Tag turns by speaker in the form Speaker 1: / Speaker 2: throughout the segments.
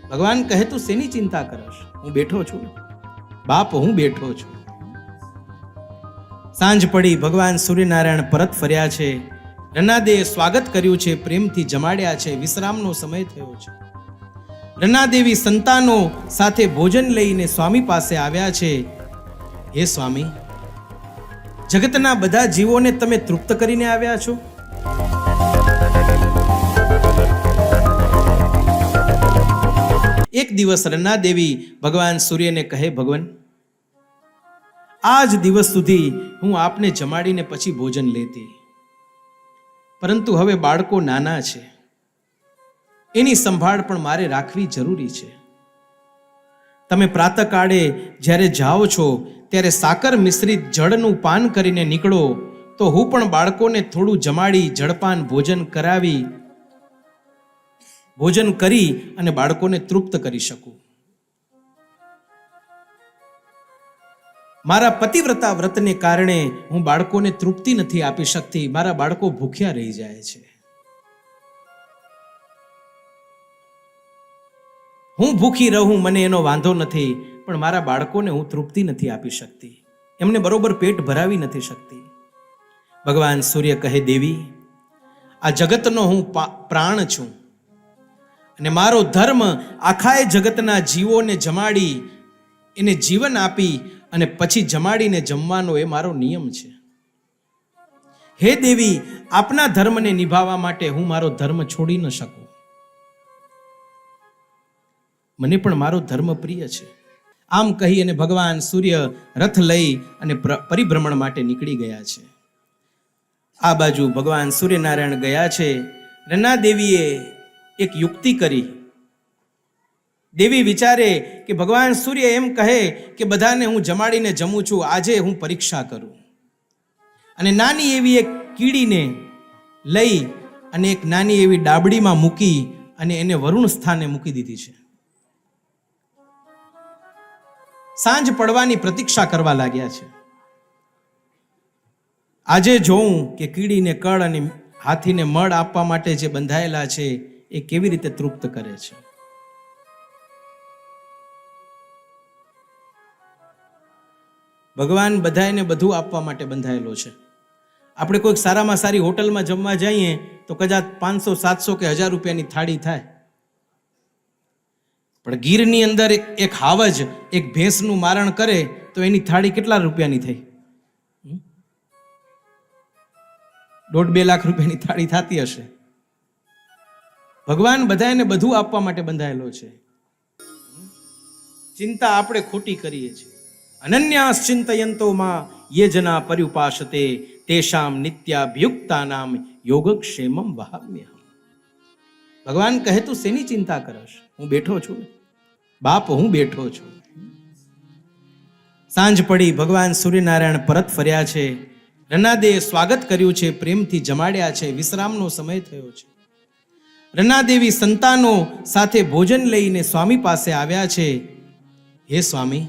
Speaker 1: ભગવાન કહે તું શેની ચિંતા કરશ? હું બેઠો છું બાપ, હું બેઠો છું. સાંજ પડી, ભગવાન સૂર્યનારાયણ પરત ફર્યા છે. રનાદેએ સ્વાગત કર્યું છે, પ્રેમથી જમાડ્યા છે. વિશ્રામનો સમય થયો છે. રનાદેવી સંતાનો સાથે ભોજન લઈને સ્વામી પાસે આવ્યા છે. હે સ્વામી, જગતના બધા જીવોને તમે તૃપ્ત કરીને આવ્યા છો. એક દિવસ રનાદેવી ભગવાન સૂર્યને કહે, ભગવાન, આજ દિવસ સુધી હું આપને જમાડીને પછી ભોજન લેતી, પરંતુ હવે બાળકો નાના છે, એની સંભાળ પણ મારે રાખવી જરૂરી છે. તમે પ્રાતઃકાળે જ્યારે જાઓ છો ત્યારે સાકર મિશ્રિત જળનું પાન કરીને નીકળો, તો હું પણ બાળકોને થોડું જમાડી જળપાન ભોજન કરી અને બાળકોને તૃપ્ત કરી શકું. મારા પતિવ્રતા વ્રતને કારણે હું બાળકોને તૃપ્તિ નથી આપી શકતી. મારા બાળકો ભૂખ્યા રહી જાય છે. હું ભૂખી રહું મને એનો વાંધો નથી, પણ મારા બાળકોને હું તૃપ્તિ નથી આપી શકતી, એમને બરોબર પેટ ભરાવી નથી શકતી. ભગવાન સૂર્ય કહે, દેવી, આ જગતનો હું પ્રાણ છું અને મારો ધર્મ આખાય જગતના જીવોને જમાડી એને જીવન આપી અને પછી જમાડીને જમવાનો એ મારો નિયમ છે. હે દેવી, આપના ધર્મને નિભાવવા માટે હું મારો ધર્મ છોડી ન શકું. મને પણ મારો ધર્મ પ્રિય છે. આમ કહી અને ભગવાન સૂર્ય રથ લઈ અને પરિભ્રમણ માટે નીકળી ગયા છે. આ બાજુ ભગવાન સૂર્યનારાયણ ગયા છે. રનાદેવીએ એક યુક્તિ કરી. દેવી વિચારે કે ભગવાન સૂર્ય એમ કહે કે બધાને હું જમાડીને જમું છું, આજે હું પરીક્ષા કરું. અને નાની એવી એક કીડીને લઈ અને એક નાની એવી ડાબડીમાં મૂકી અને એને વરુણ સ્થાને મૂકી દીધી છે. સાંજ પડવાની પ્રતીક્ષા કરવા લાગ્યા છે. આજે જોઉં કે કીડીને કળ અને હાથીને મળ આપવા માટે જે બંધાયેલા છે એ કેવી રીતે તૃપ્ત કરે છે. ભગવાન બધાને બધું આપવા માટે બંધાયેલો છે. આપણે કોઈક સારામાં સારી હોટલમાં જમવા જઈએ તો કદાચ 500, 700 કે 1000 રૂપિયાની થાળી થાય, પણ ગીરની અંદર એક હાવજ એક ભેંસનું મારણ કરે તો એની થાળી કેટલા રૂપિયાની થઈ? 1.5-2 લાખ રૂપિયાની થાળી થતી હશે. ભગવાન બધાને બધું આપવા માટે બંધાયેલો છે. ચિંતા આપણે ખોટી કરીએ છીએ. અનન્યાસ ચિંતયંતો માં યે જના પર્યુપાસતે તેષામ નિત્યાભિયુક્તાનામ યોગક્ષેમમ વહામ્યહમ. ભગવાન કહે તું શેની ચિંતા કરશ? હું બેઠો છું બાપ, હું બેઠો છું. સાંજ પડી, ભગવાન સૂર્યનારાયણ પરત ફર્યા છે. રનાદેએ સ્વાગત કર્યું છે, પ્રેમથી જમાડ્યા છે. વિશ્રામનો સમય થયો છે. રનાદેવી સંતાનો સાથે ભોજન લઈને સ્વામી પાસે આવ્યા છે. હે સ્વામી,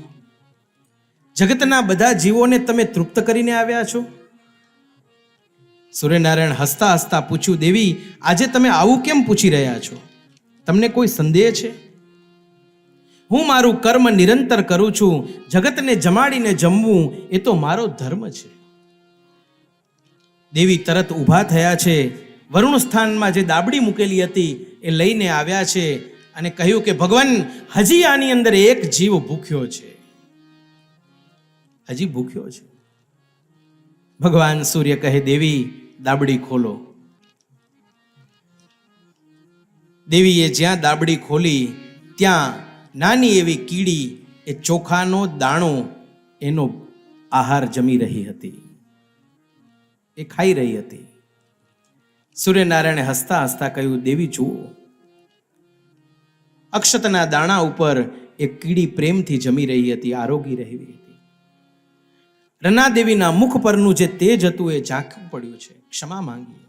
Speaker 1: જગતના બધા જીવોને તમે તૃપ્ત કરીને આવ્યા છો. સૂર્યનારાયણ હસતા હસતા પૂછ્યું, દેવી, આજે તમે આવું કેમ પૂછી રહ્યા છો? તમને કોઈ સંદેહ છે? હું મારું કર્મ નિરંતર કરું છું. જગતને જમાડીને જમવું એ તો મારો ધર્મ છે. દેવી તરત ઊભા થયા છે. વરુણ સ્થાનમાં જે દાબડી મૂકેલી હતી એ લઈને આવ્યા છે અને કહ્યું કે ભગવાન, હજી આની અંદર એક જીવ ભૂખ્યો છે, હજી ભૂખ્યો છે. ભગવાન સૂર્ય કહે, દેવી, દાબડી ખોલો. દેવીએ જ્યાં દાબડી ખોલી ત્યાં નાની એવી કીડી એ ચોખાનો દાણો એનો આહાર જમી રહી હતી, એ ખાઈ રહી હતી. સૂર્યનારાયણે હસતા હસતા કહ્યું, દેવી જુઓ, અક્ષતના દાણા ઉપર એક કીડી પ્રેમથી જમી રહી હતી, આરોગી રહી હતી. રનાદેવીના મુખ પરનું જે તેજ હતું એ ઝાંખું પડ્યું છે. ક્ષમા માંગી.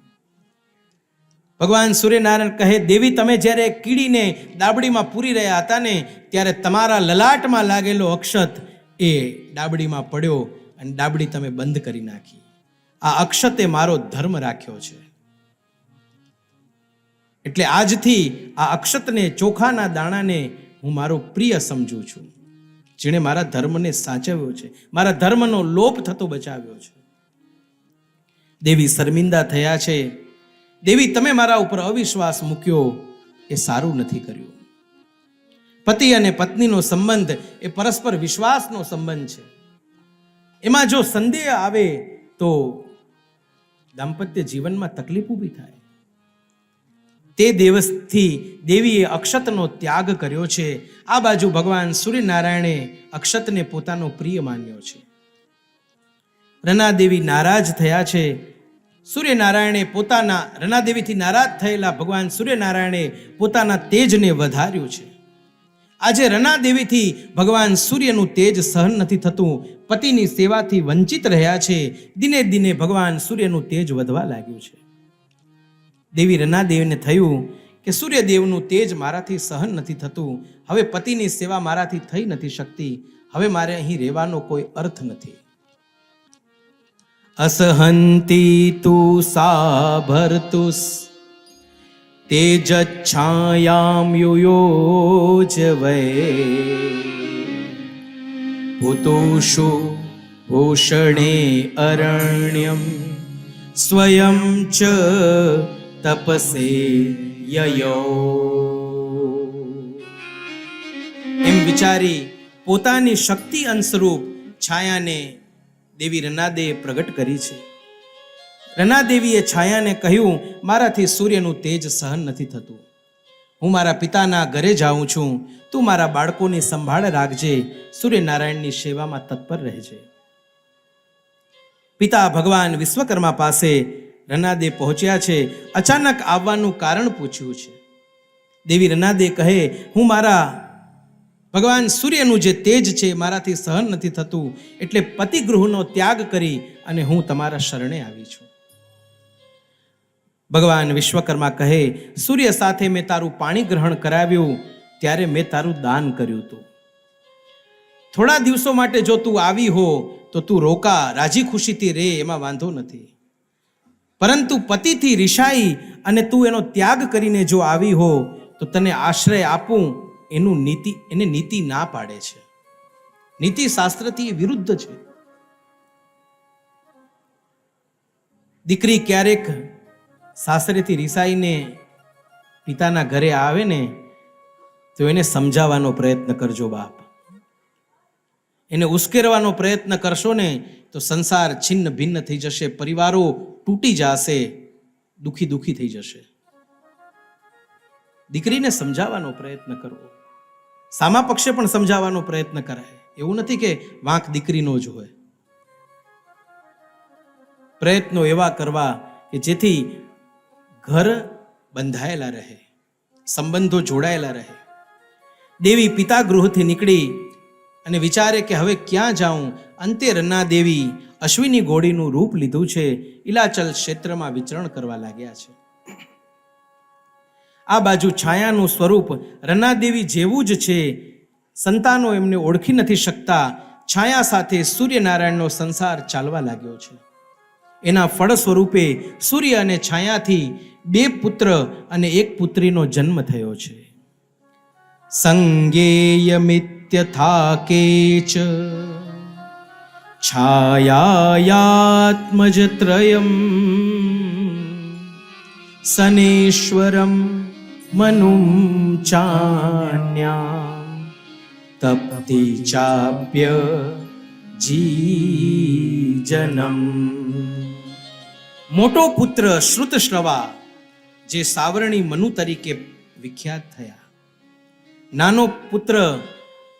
Speaker 1: ભગવાન સૂર્યનારાયણ કહે, દેવી, તમે જ્યારે કીડીને દાબડીમાં પૂરી રહ્યા હતા ને ત્યારે તમારા લલાટમાં લાગેલો અક્ષત એ દાબડીમાં પડ્યો અને દાબડી તમે બંધ કરી નાખી. આ અક્ષતે મારો ધર્મ રાખ્યો છે. એટલે આજથી આ અક્ષતને, ચોખાના દાણાને હું મારો પ્રિય સમજું છું, જેણે મારા ધર્મને સાચવ્યો છે, મારા ધર્મનો લોપ થતો બચાવ્યો છે. દેવી શર્મિંદા થયા છે. દેવી, તમે મારા ઉપર અવિશ્વાસ મૂક્યો એ સારું નથી કર્યું. પતિ અને પત્નીનો સંબંધ એ પરસ્પર વિશ્વાસનો સંબંધ છે. એમાં જો સંદેહ આવે તો દાંપત્ય જીવનમાં તકલીફ ઊભી થાય. તે દિવસથી દેવીએ અક્ષતનો ત્યાગ કર્યો છે. આ બાજુ ભગવાન સૂર્યનારાયણે અક્ષતને પોતાનો પ્રિય માન્યો છે. રનાદેવી નારાજ થયા છે. રનાદેવીથી નારાજ થયેલા ભગવાન સૂર્યનારાયણે પોતાના તેજને વધાર્યું છે. આજે રનાદેવીથી ભગવાન સૂર્યનું તેજ સહન નથી થતું. પતિની સેવાથી વંચિત રહ્યા છે. દિને દિને ભગવાન સૂર્યનું તેજ વધવા લાગ્યું છે. દેવી રનાદેવીને થયું કે સૂર્યદેવનું તેજ મારાથી સહન નથી થતું. હવે પતિની સેવા મારાથી થઈ નથી શકતી. હવે મારે અહીં રહેવાનો કોઈ અર્થ નથી. અસહંતી તુ સાભર્તુસ તેજચ્છાયામ યુયોજ વૈ ભૂતોષુ ભૂષણે અરણ્યમ સ્વયં ચ તપસે યયો. એમ વિચારી પોતાની શક્તિ અંશરૂપ છાયાને દેવી રનાદેવીએ પ્રગટ કરી છે. રનાદેવીએ છાયાને કહ્યું, મારાથી સૂર્યનું તેજ સહન નથી થતું. હું મારા પિતાના ઘરે જાઉં છું. તું મારા બાળકોની સંભાળ રાખજે. સૂર્યનારાયણની સેવામાં તત્પર રહેજે. પિતા ભગવાન વિશ્વકર્મા પાસે રનાદેવ પહોંચ્યા છે. અચાનક આવવાનું કારણ પૂછ્યું છે. દેવી રનાદેવ કહે, હું મારા ભગવાન સૂર્યનું જે તેજ છે મારાથી સહન નથી થતું, એટલે પતિગૃહનો ત્યાગ કરી અને હું તમારા શરણે આવી છું. ભગવાન વિશ્વકર્મા કહે, સૂર્ય સાથે મેં તારું પાણી ગ્રહણ કરાવ્યું ત્યારે મેં તારું દાન કર્યું હતું. થોડા દિવસો માટે જો તું આવી હો તો તું રોકા, રાજી ખુશીથી રે, એમાં વાંધો નથી. પરંતુ પતિથી રિસાઈ અને તું એનો ત્યાગ કરીને જો આવી હો તો તને આશ્રય આપું એને નીતિ ના પાડે છે. નીતિ શાસ્ત્રથી વિરુદ્ધ છે. દીકરી ક્યારેક સાસરેથી રિસાઈને પિતાના ઘરે આવે ને તો એને સમજાવવાનો પ્રયત્ન કરજો બાપ. એને ઉશ્કેરવાનો પ્રયત્ન કરશો ને તો સંસાર છિન્ન ભિન્ન થઈ જશે, પરિવારો તૂટી જશે, દુખી થઈ જશે. દીકરીને સમજાવવાનો પ્રયત્ન કરવો, સામા પક્ષે પણ સમજાવવાનો પ્રયત્ન કરાય. એવું નથી કે વાંક દીકરીનો જ હોય. પ્રયત્નો એવા કરવા કે જેથી ઘર બંધાયેલા રહે, સંબંધો જોડાયેલા રહે. દેવી પિતા ગૃહથી નીકળી અને વિચારે કે હવે ક્યાં જાઉં. અંતે રનાદેવી અશ્વિની ઘોડીનું રૂપ લીધું છે. ઇલાચલ ક્ષેત્રમાં વિચરણ કરવા લાગ્યા છે. આ બાજુ છાયાનું સ્વરૂપ રનાદેવી જેવું જ છે. સંતાનો એમને ઓળખી નથી શકતા. છાયા સાથે સૂર્યનારાયણનો સંસાર ચાલવા લાગ્યો છે. એના ફળ સ્વરૂપે સૂર્ય અને છાયાથી 2 પુત્ર અને 1 પુત્રીનો જન્મ થયો છે. સંગેયમિત્યથા કેચ છાયાયાત્મજત્રયમ સનેશ્વરમ મનુમ ચાન્યામ તપ્તિ ચાપ્ય જીજનમ. મોટો પુત્ર શ્રુતશ્રવા જે સાવરણી મનુ તરીકે વિખ્યાત થયા, નાનો પુત્ર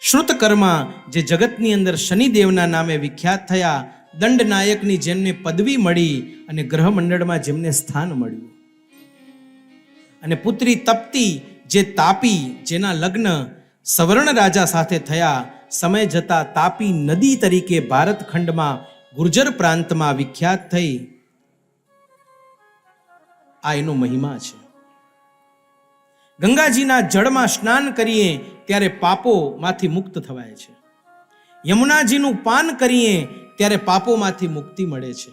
Speaker 1: શ્રુતકર્મા જે જગતની અંદર શનિદેવના નામે વિખ્યાત થયા, દંડનાયકની જેમને પદવી મળી અને ગ્રહમંડળમાં જેમને સ્થાન મળ્યું, અને પુત્રી તપ્તી જે તાપી જેના લગ્ન સવર્ણ રાજા સાથે થયા, સમય જતા તાપી નદી તરીકે ભારતખંડમાં ગુર્જર પ્રાંતમાં વિખ્યાત થઈ. આ એનો મહિમા છે. ગંગાજીના જળમાં સ્નાન કરીએ ત્યારે પાપોમાંથી મુક્ત થવાય છે. યમુનાજીનું પાન કરીએ ત્યારે પાપોમાંથી મુક્તિ મળે છે.